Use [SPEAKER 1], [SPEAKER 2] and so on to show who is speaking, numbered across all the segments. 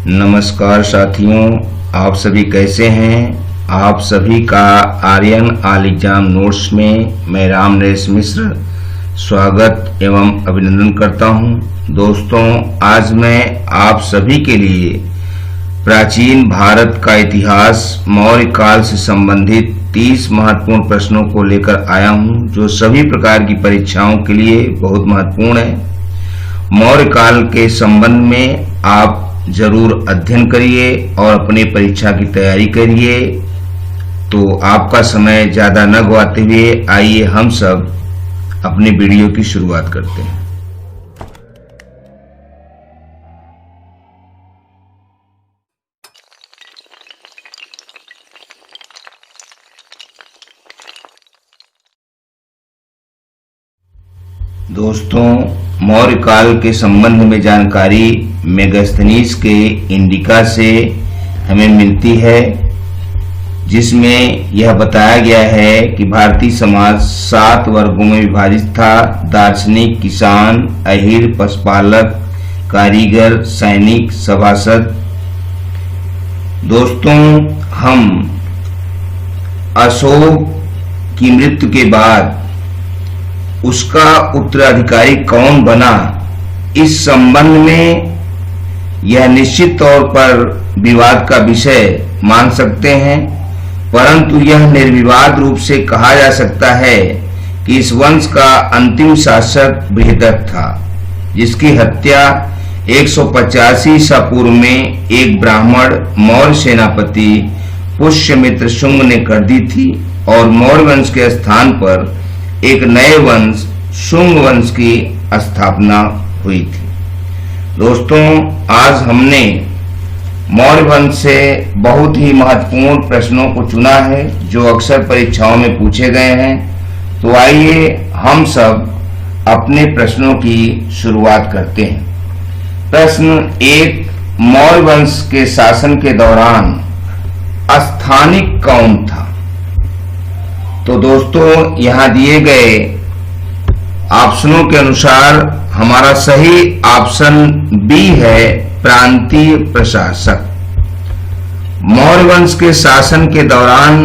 [SPEAKER 1] नमस्कार साथियों, आप सभी कैसे हैं। आप सभी का आर्यन ऑल एग्जाम नोट्स में मैं राम नरेश मिश्र स्वागत एवं अभिनंदन करता हूं। दोस्तों, आज मैं आप सभी के लिए प्राचीन भारत का इतिहास मौर्य काल से संबंधित 30 महत्वपूर्ण प्रश्नों को लेकर आया हूं, जो सभी प्रकार की परीक्षाओं के लिए बहुत महत्वपूर्ण है। मौर्य काल के संबंध में आप जरूर अध्ययन करिए और अपने परीक्षा की तैयारी करिए। तो आपका समय ज्यादा न गवाते हुए आइए हम सब अपने वीडियो की शुरुआत करते हैं। दोस्तों, मौर्य काल के संबंध में जानकारी मेगास्थनीज के इंडिका से हमें मिलती है, जिसमें यह बताया गया है कि भारतीय समाज 7 वर्गों में विभाजित था। दार्शनिक, किसान, अहीर, पशुपालक, कारीगर, सैनिक, सभासद। दोस्तों, हम अशोक की मृत्यु के बाद उसका उत्तराधिकारी कौन बना, इस संबंध में यह निश्चित तौर पर विवाद का विषय मान सकते हैं, परंतु यह निर्विवाद रूप से कहा जा सकता है कि इस वंश का अंतिम शासक बृहदत्त था, जिसकी हत्या 185 ईसा पूर्व में एक ब्राह्मण मौर्य सेनापति पुष्यमित्र शुंग ने कर दी थी और मौर्य वंश के स्थान पर एक नए वंश शुंग वंश की स्थापना हुई थी। दोस्तों, आज हमने मौर्य वंश से बहुत ही महत्वपूर्ण प्रश्नों को चुना है, जो अक्सर परीक्षाओं में पूछे गए हैं। तो आइए हम सब अपने प्रश्नों की शुरुआत करते हैं। प्रश्न 1, मौर्य वंश के शासन के दौरान स्थानिक कौन था? तो दोस्तों, यहाँ दिए गए ऑप्शनों के अनुसार हमारा सही ऑप्शन बी है, प्रांतीय प्रशासक। मौर्य वंश के शासन के दौरान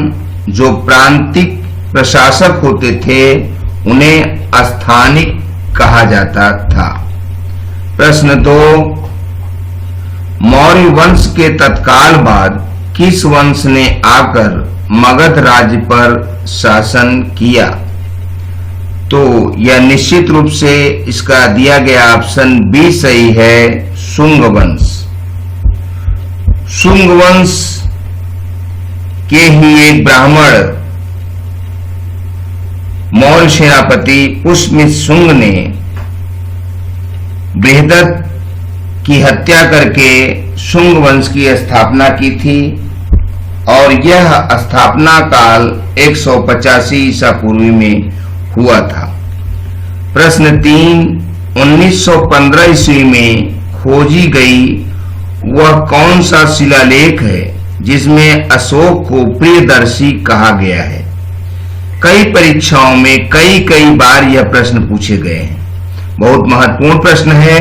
[SPEAKER 1] जो प्रांतिक प्रशासक होते थे, उन्हें स्थानिक कहा जाता था। प्रश्न 2, मौर्य वंश के तत्काल बाद किस वंश ने आकर मगध राज्य पर शासन किया? तो यह निश्चित रूप से इसका दिया गया ऑप्शन बी सही है, शुंग वंश। शुंग वंश के ही एक ब्राह्मण मौर्य सेनापति पुष्यमित्र शुंग ने बृहदत्त की हत्या करके शुंग वंश की स्थापना की थी और यह स्थापना काल 185 ईसा पूर्व में हुआ था। प्रश्न 3, 1915 ईस्वी में खोजी गई वह कौन सा शिलालेख है जिसमें अशोक को प्रियदर्शी कहा गया है? कई परीक्षाओं में कई बार यह प्रश्न पूछे गए हैं। बहुत महत्वपूर्ण प्रश्न है।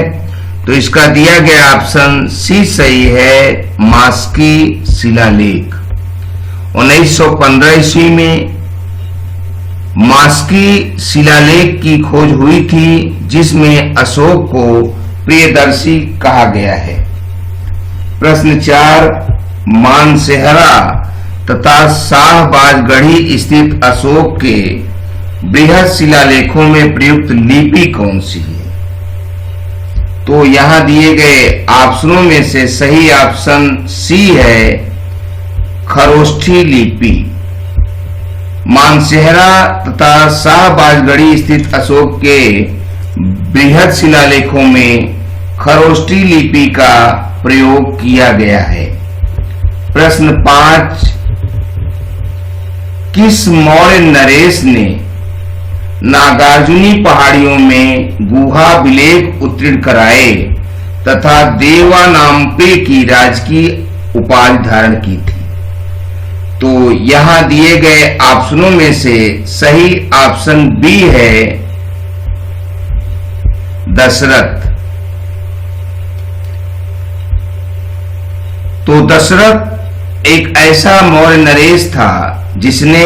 [SPEAKER 1] तो इसका दिया गया ऑप्शन सी सही है, मास्की शिलालेख। 1915 ईस्वी में मास्की शिलालेख की खोज हुई थी, जिसमें अशोक को प्रियदर्शी कहा गया है। प्रश्न 4, मानसेहरा तथा शाहबाजगढ़ी स्थित अशोक के बृहद शिलालेखों में प्रयुक्त लिपि कौन सी है? तो यहां दिए गए ऑप्शनों में से सही ऑप्शन सी है, खरोष्ठी लिपि। मानसेहरा तथा शाहबाजगढ़ी स्थित अशोक के बृहद शिलालेखों में खरोष्ठी लिपि का प्रयोग किया गया है। प्रश्न 5, किस मौर्य नरेश ने नागार्जुनी पहाड़ियों में गुहा विलेख उत्तीर्ण कराए तथा देवानांपे की राजकीय उपाधि धारण की थी? तो यहां दिए गए ऑप्शनों में से सही ऑप्शन बी है, दशरथ। तो दशरथ एक ऐसा मौर्य नरेश था जिसने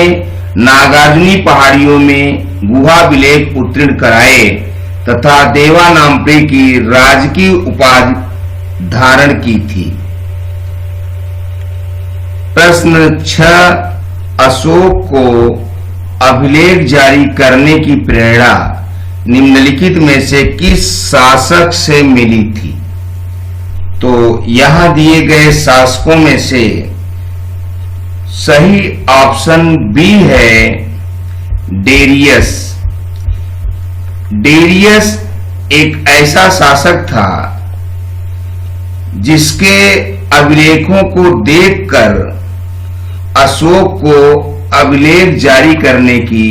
[SPEAKER 1] नागार्जुनी पहाड़ियों में गुहा विलेख उत्तीर्ण कराए तथा देवानाम्प्री की राजकीय उपाधि धारण की थी। प्रश्न 6, अशोक को अभिलेख जारी करने की प्रेरणा निम्नलिखित में से किस शासक से मिली थी? तो यहां दिए गए शासकों में से सही ऑप्शन बी है डेरियस। डेरियस एक ऐसा शासक था जिसके अभिलेखों को देखकर अशोक को अभिलेख जारी करने की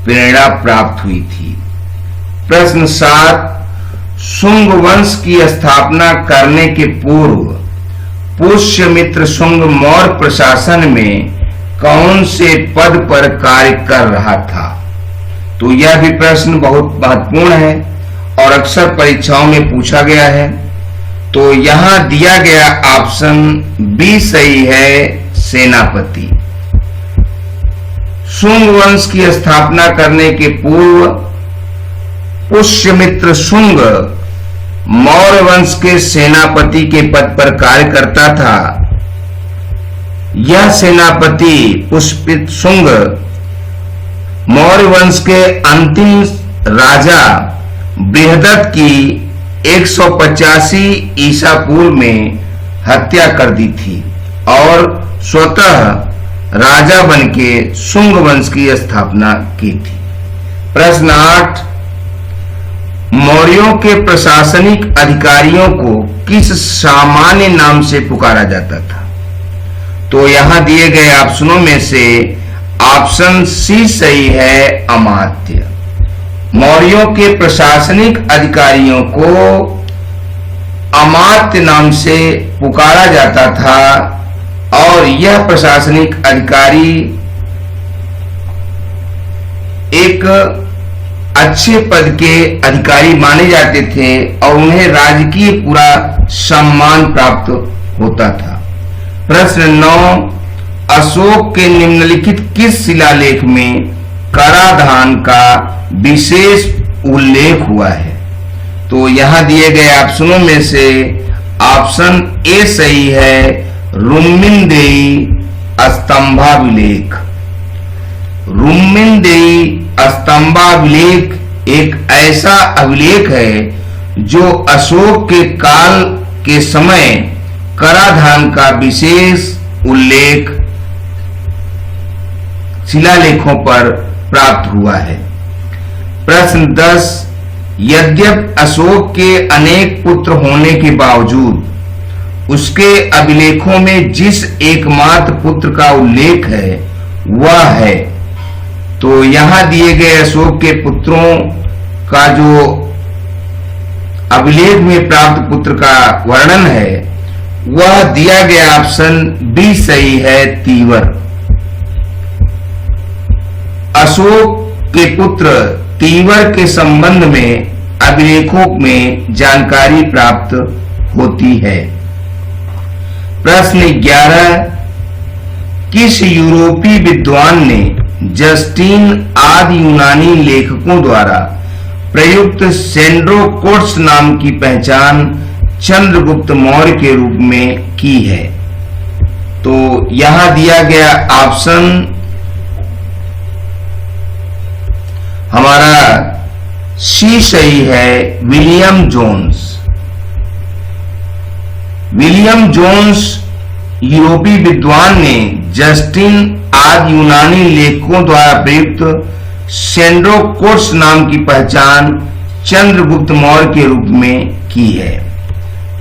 [SPEAKER 1] प्रेरणा प्राप्त हुई थी। प्रश्न 7, शुंग वंश की स्थापना करने के पूर्व पुष्यमित्र शुंग मौर्य प्रशासन में कौन से पद पर कार्य कर रहा था? तो यह भी प्रश्न बहुत महत्वपूर्ण है और अक्सर परीक्षाओं में पूछा गया है। तो यहां दिया गया ऑप्शन बी सही है, सेनापति। शुंग वंश की स्थापना करने के पूर्व पुष्यमित्र शुंग मौर्य वंश के सेनापति के पद पर कार्य करता था। यह सेनापति पुष्यमित्र शुंग मौर्य वंश के अंतिम राजा बृहदत्त की 185 ईसा पूर्व में हत्या कर दी थी और स्वतः राजा बनके शुंग वंश की स्थापना की थी। प्रश्न 8, मौर्यों के प्रशासनिक अधिकारियों को किस सामान्य नाम से पुकारा जाता था? तो यहां दिए गए ऑप्शनों में से ऑप्शन सी सही है, अमात्य। मौर्यों के प्रशासनिक अधिकारियों को अमात्य नाम से पुकारा जाता था और यह प्रशासनिक अधिकारी एक अच्छे पद के अधिकारी माने जाते थे और उन्हें राजकीय पूरा सम्मान प्राप्त होता था। प्रश्न 9, अशोक के निम्नलिखित किस शिलालेख में कराधान का विशेष उल्लेख हुआ है? तो यहां दिए गए ऑप्शनों में से ऑप्शन ए सही है, रुम्मिनदेई स्तंभाभिलेख। रुम्मिनदेई स्तंभाभिलेख एक ऐसा अभिलेख है जो अशोक के काल के समय कराधान का विशेष उल्लेख शिलालेखों पर प्राप्त हुआ है। प्रश्न 10, यद्यपि अशोक के अनेक पुत्र होने के बावजूद उसके अभिलेखों में जिस एकमात्र पुत्र का उल्लेख है वह है, तो यहां दिए गए अशोक के पुत्रों का जो अभिलेख में प्राप्त पुत्र का वर्णन है वह दिया गया ऑप्शन बी सही है, तीवर। अशोक के पुत्र तीवर के संबंध में अभिलेखों में जानकारी प्राप्त होती है। प्रश्न 11, किस यूरोपीय विद्वान ने जस्टिन आदि यूनानी लेखकों द्वारा प्रयुक्त सेंड्रोकोट्स नाम की पहचान चंद्रगुप्त मौर्य के रूप में की है? तो यहां दिया गया ऑप्शन हमारा सी सही है, विलियम जोन्स। विलियम जोन्स यूरोपीय विद्वान ने जस्टिन आदि यूनानी लेखकों द्वारा प्रयुक्त सेंड्रोकोट्स नाम की पहचान चंद्रगुप्त मौर्य के रूप में की है।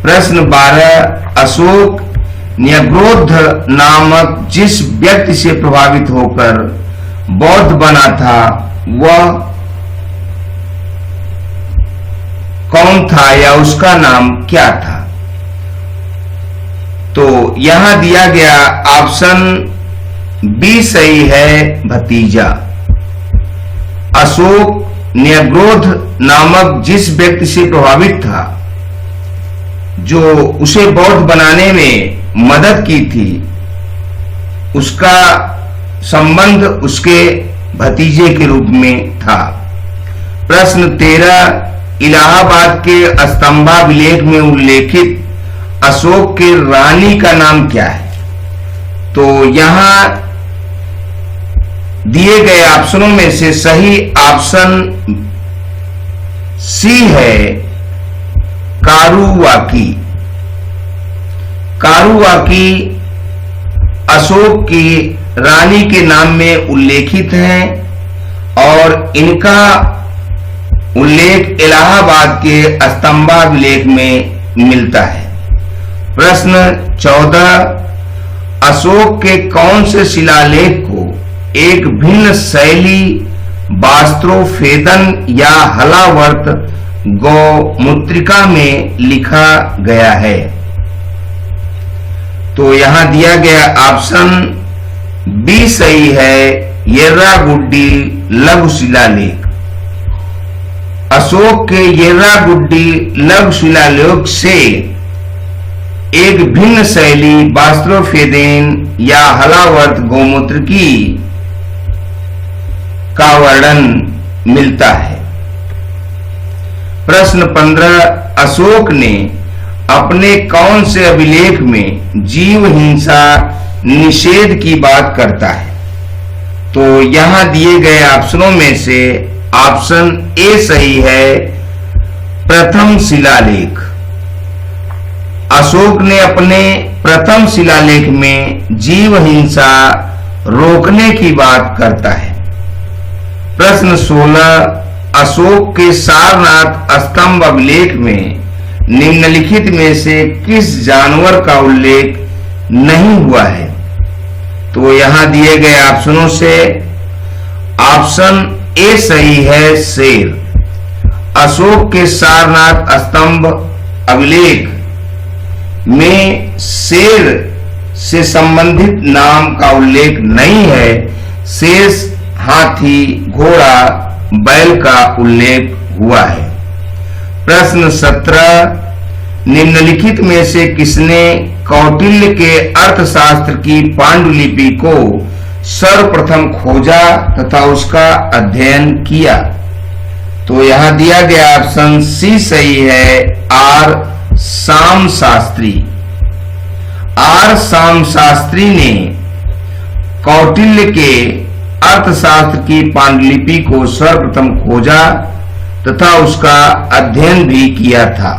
[SPEAKER 1] प्रश्न 12, अशोक न्यग्रोध नामक जिस व्यक्ति से प्रभावित होकर बौद्ध बना था वह कौन था या उसका नाम क्या था? तो यहां दिया गया ऑप्शन बी सही है, भतीजा। अशोक न्यग्रोध नामक जिस व्यक्ति से प्रभावित था जो उसे बौद्ध बनाने में मदद की थी, उसका संबंध उसके भतीजे के रूप में था। प्रश्न 13, इलाहाबाद के स्तंभाभिलेख में उल्लेखित अशोक के रानी का नाम क्या है? तो यहां दिए गए ऑप्शनों में से सही ऑप्शन सी है, कारुवाकी। कारुवाकी अशोक की रानी के नाम में उल्लेखित हैं और इनका उल्लेख इलाहाबाद के स्तंभाभिलेख में मिलता है। प्रश्न 14, अशोक के कौन से शिलालेख को एक भिन्न शैली वास्त्रोफेदन या हलावर्त गौमुत्रिका में लिखा गया है? तो यहां दिया गया ऑप्शन बी सही है, येर्रागुड्डी लघु शिलालेख। अशोक के येर्रागुड्डी लघु शिलालेख से एक भिन्न शैली वास्त्रोफेदेन या हलावर्त गौमुत्रिकी का वर्णन मिलता है। प्रश्न 15, अशोक ने अपने कौन से अभिलेख में जीव हिंसा निषेध की बात करता है? तो यहां दिए गए ऑप्शनों में से ऑप्शन ए सही है, प्रथम शिलालेख। अशोक ने अपने प्रथम शिलालेख में जीव हिंसा रोकने की बात करता है। प्रश्न 16, अशोक के सारनाथ स्तंभ अभिलेख में निम्नलिखित में से किस जानवर का उल्लेख नहीं हुआ है? तो यहां दिए गए ऑप्शनों से ऑप्शन ए सही है, शेर। अशोक के सारनाथ स्तंभ अभिलेख में शेर से संबंधित नाम का उल्लेख नहीं है, शेष हाथी, घोड़ा, बैल का उल्लेख हुआ है। प्रश्न 17, निम्नलिखित में से किसने कौटिल्य के अर्थशास्त्र की पांडुलिपि को सर्वप्रथम खोजा तथा उसका अध्ययन किया? तो यहां दिया गया ऑप्शन सी सही है, आर शाम शास्त्री। आर शाम शास्त्री ने कौटिल्य के अर्थशास्त्र की पांडुलिपि को सर्वप्रथम खोजा तथा उसका अध्ययन भी किया था।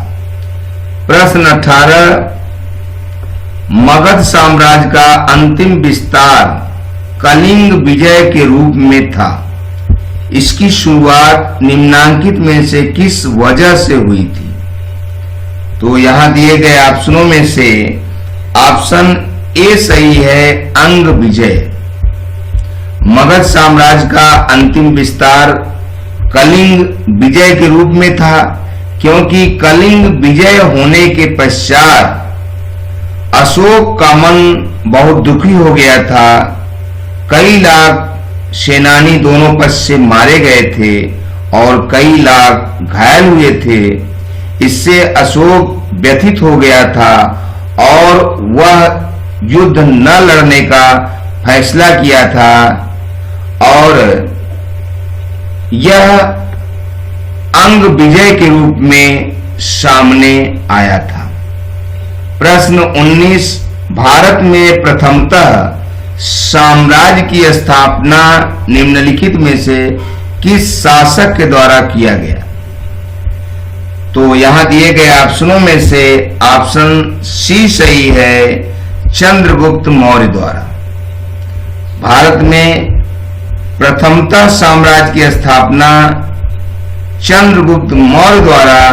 [SPEAKER 1] प्रश्न 18, मगध साम्राज्य का अंतिम विस्तार कलिंग विजय के रूप में था। इसकी शुरुआत निम्नांकित में से किस वजह से हुई थी? तो यहां दिए गए ऑप्शनों में से ऑप्शन ए सही है, अंग विजय। मगध साम्राज्य का अंतिम विस्तार कलिंग विजय के रूप में था, क्योंकि कलिंग विजय होने के पश्चात अशोक का मन बहुत दुखी हो गया था। कई लाख सेनानी दोनों पक्ष से मारे गए थे और कई लाख घायल हुए थे। इससे अशोक व्यथित हो गया था और वह युद्ध न लड़ने का फैसला किया था और यह अंग विजय के रूप में सामने आया था। प्रश्न 19, भारत में प्रथमतः साम्राज्य की स्थापना निम्नलिखित में से किस शासक के द्वारा किया गया? तो यहां दिए गए ऑप्शनों में से ऑप्शन सी सही है, चंद्रगुप्त मौर्य द्वारा। भारत में प्रथमतः साम्राज्य की स्थापना चंद्रगुप्त मौर्य द्वारा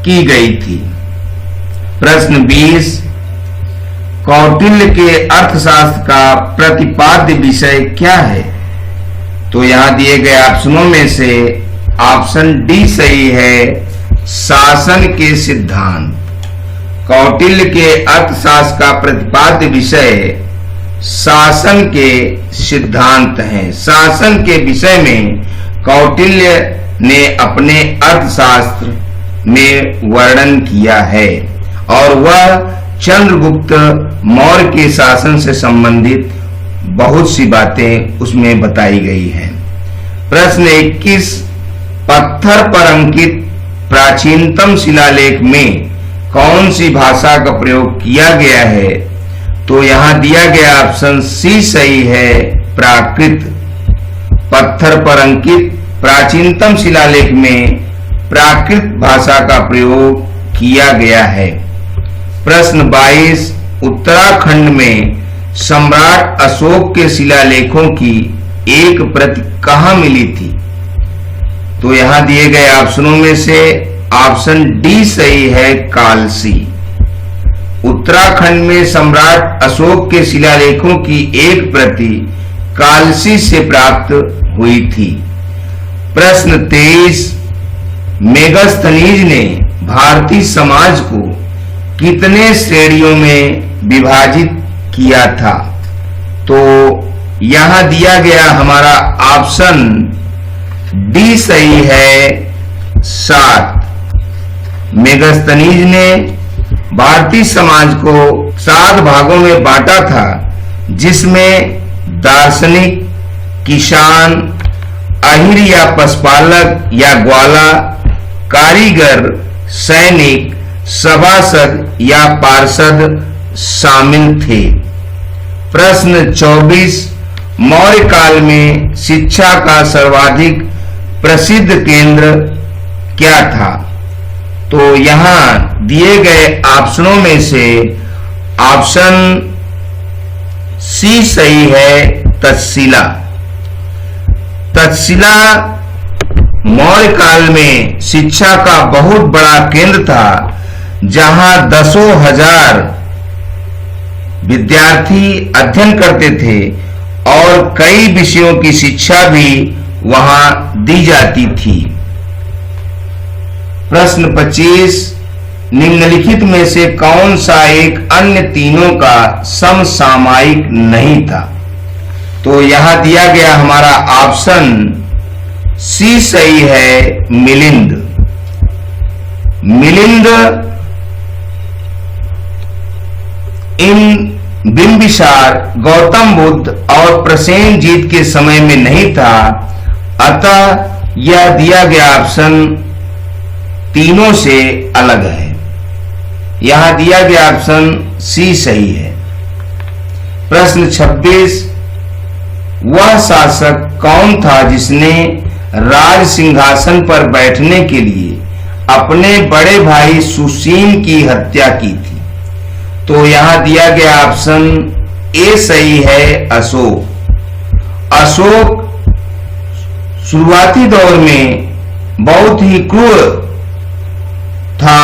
[SPEAKER 1] की गई थी। प्रश्न 20, कौटिल्य के अर्थशास्त्र का प्रतिपाद्य विषय क्या है? तो यहां दिए गए ऑप्शनों में से ऑप्शन डी सही है, शासन के सिद्धांत। कौटिल्य के अर्थशास्त्र का प्रतिपाद्य विषय शासन के सिद्धांत हैं। शासन के विषय में कौटिल्य ने अपने अर्थशास्त्र में वर्णन किया है और वह चंद्रगुप्त मौर्य के शासन से संबंधित बहुत सी बातें उसमें बताई गई हैं। प्रश्न 21, पत्थर पर अंकित प्राचीनतम शिलालेख में कौन सी भाषा का प्रयोग किया गया है? तो यहां दिया गया ऑप्शन सी सही है, प्राकृत। पत्थर पर अंकित प्राचीनतम शिलालेख में प्राकृत भाषा का प्रयोग किया गया है। प्रश्न 22, उत्तराखंड में सम्राट अशोक के शिलालेखों की एक प्रति कहां मिली थी? तो यहां दिए गए ऑप्शनों में से ऑप्शन डी सही है, कालसी। उत्तराखंड में सम्राट अशोक के शिलालेखों की एक प्रति कालसी से प्राप्त हुई थी। प्रश्न 23, मेगस्थनीज ने भारतीय समाज को कितने श्रेणियों में विभाजित किया था? तो यहां दिया गया हमारा ऑप्शन डी सही है, 7। मेगस्थनीज ने भारतीय समाज को 7 भागों में बांटा था, जिसमें दार्शनिक, किसान, अहिर या पशुपालक या ग्वाला, कारीगर, सैनिक, सभासद या पार्षद शामिल थे। प्रश्न 24, मौर्य काल में शिक्षा का सर्वाधिक प्रसिद्ध केंद्र क्या था? तो यहां दिए गए ऑप्शनों में से ऑप्शन सी सही है, तक्षशिला। तक्षशिला मौर्य काल में शिक्षा का बहुत बड़ा केंद्र था, जहां 10,000 विद्यार्थी अध्ययन करते थे और कई विषयों की शिक्षा भी वहां दी जाती थी। प्रश्न 25, निम्नलिखित में से कौन सा एक अन्य तीनों का समसामयिक नहीं था? तो यहां दिया गया हमारा ऑप्शन सी सही है, मिलिंद। मिलिंद इन बिंबिसार, गौतम बुद्ध और प्रसेनजीत के समय में नहीं था, अतः यह दिया गया ऑप्शन तीनों से अलग है। यहां दिया गया ऑप्शन सी सही है। प्रश्न 26, वह शासक कौन था जिसने राज सिंहासन पर बैठने के लिए अपने बड़े भाई सुसीम की हत्या की थी? तो यहां दिया गया ऑप्शन ए सही है, अशोक। अशोक शुरुआती दौर में बहुत ही क्रूर था।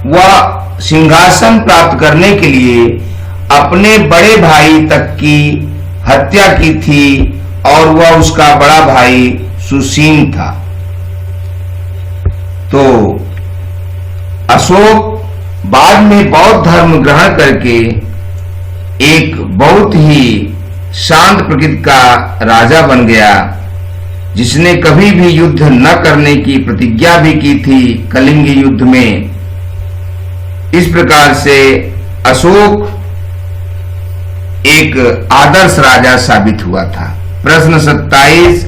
[SPEAKER 1] वह सिंहासन प्राप्त करने के लिए अपने बड़े भाई तक की हत्या की थी और वह उसका बड़ा भाई सुसीम था। तो अशोक बाद में बौद्ध धर्म ग्रहण करके एक बहुत ही शांत प्रकृति का राजा बन गया, जिसने कभी भी युद्ध न करने की प्रतिज्ञा भी की थी कलिंग युद्ध में। इस प्रकार से अशोक एक आदर्श राजा साबित हुआ था। प्रश्न 27,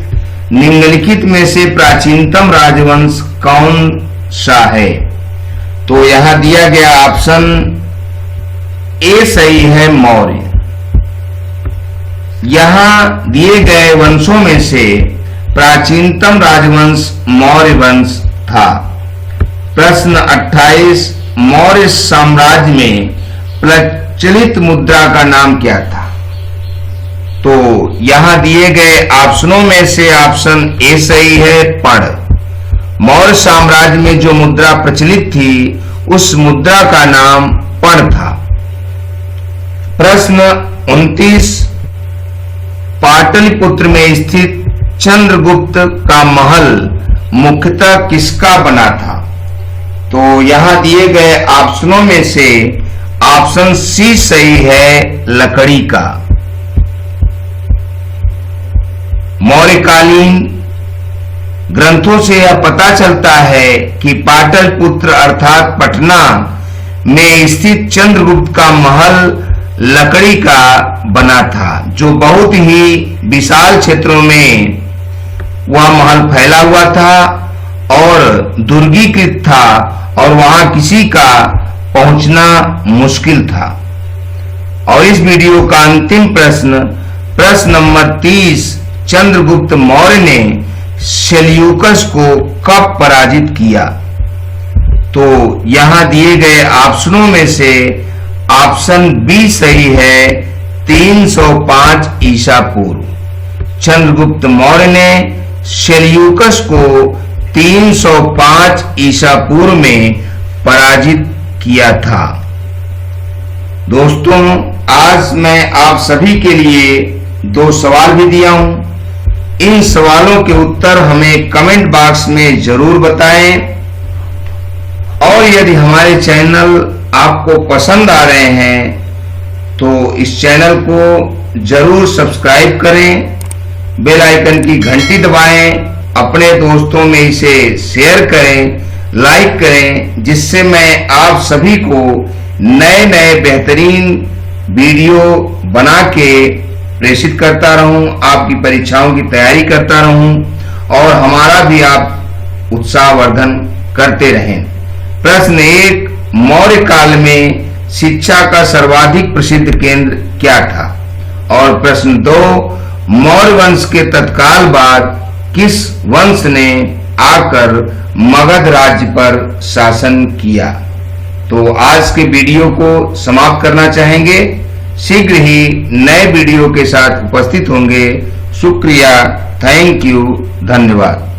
[SPEAKER 1] निम्नलिखित में से प्राचीनतम राजवंश कौन सा है? तो यहां दिया गया ऑप्शन ए सही है, मौर्य। यहां दिए गए वंशों में से प्राचीनतम राजवंश मौर्य वंश था। प्रश्न 28, मौर्य साम्राज्य में प्रचलित मुद्रा का नाम क्या था? तो यहां दिए गए ऑप्शनों में से ऑप्शन ए सही है, पण। मौर्य साम्राज्य में जो मुद्रा प्रचलित थी उस मुद्रा का नाम पण था। प्रश्न 29, पाटलिपुत्र में स्थित चंद्रगुप्त का महल मुख्यतः किसका बना था? तो यहां दिए गए ऑप्शनों में से ऑप्शन सी सही है, लकड़ी का। मौर्यकालीन ग्रंथों से यह पता चलता है कि पाटलिपुत्र अर्थात पटना में स्थित चंद्रगुप्त का महल लकड़ी का बना था, जो बहुत ही विशाल क्षेत्रों में वह महल फैला हुआ था और दुर्गीकृत था और वहां किसी का पहुंचना मुश्किल था। और इस वीडियो का अंतिम प्रश्न नंबर 30, चंद्रगुप्त मौर्य ने सेल्यूकस को कब पराजित किया? तो यहां दिए गए ऑप्शनों में से ऑप्शन बी सही है, 305 ईसा पूर्व। चंद्रगुप्त मौर्य ने सेल्यूकस को 305 ईसा पूर्व में पराजित किया था। दोस्तों, आज मैं आप सभी के लिए 2 सवाल भी दिया हूं। इन सवालों के उत्तर हमें कमेंट बॉक्स में जरूर बताएं और यदि हमारे चैनल आपको पसंद आ रहे हैं तो इस चैनल को जरूर सब्सक्राइब करें, बेल आइकन की घंटी दबाएं, अपने दोस्तों में इसे शेयर करें, लाइक करें, जिससे मैं आप सभी को नए नए बेहतरीन वीडियो बना के प्रेषित करता रहूं, आपकी परीक्षाओं की तैयारी करता रहूं और हमारा भी आप उत्साहवर्धन करते रहें। प्रश्न 1, मौर्य काल में शिक्षा का सर्वाधिक प्रसिद्ध केंद्र क्या था? और प्रश्न 2, मौर्य वंश के तत्काल बाद किस वंश ने आकर मगध राज्य पर शासन किया? तो आज के वीडियो को समाप्त करना चाहेंगे। शीघ्र ही नए वीडियो के साथ उपस्थित होंगे। शुक्रिया, थैंक यू, धन्यवाद।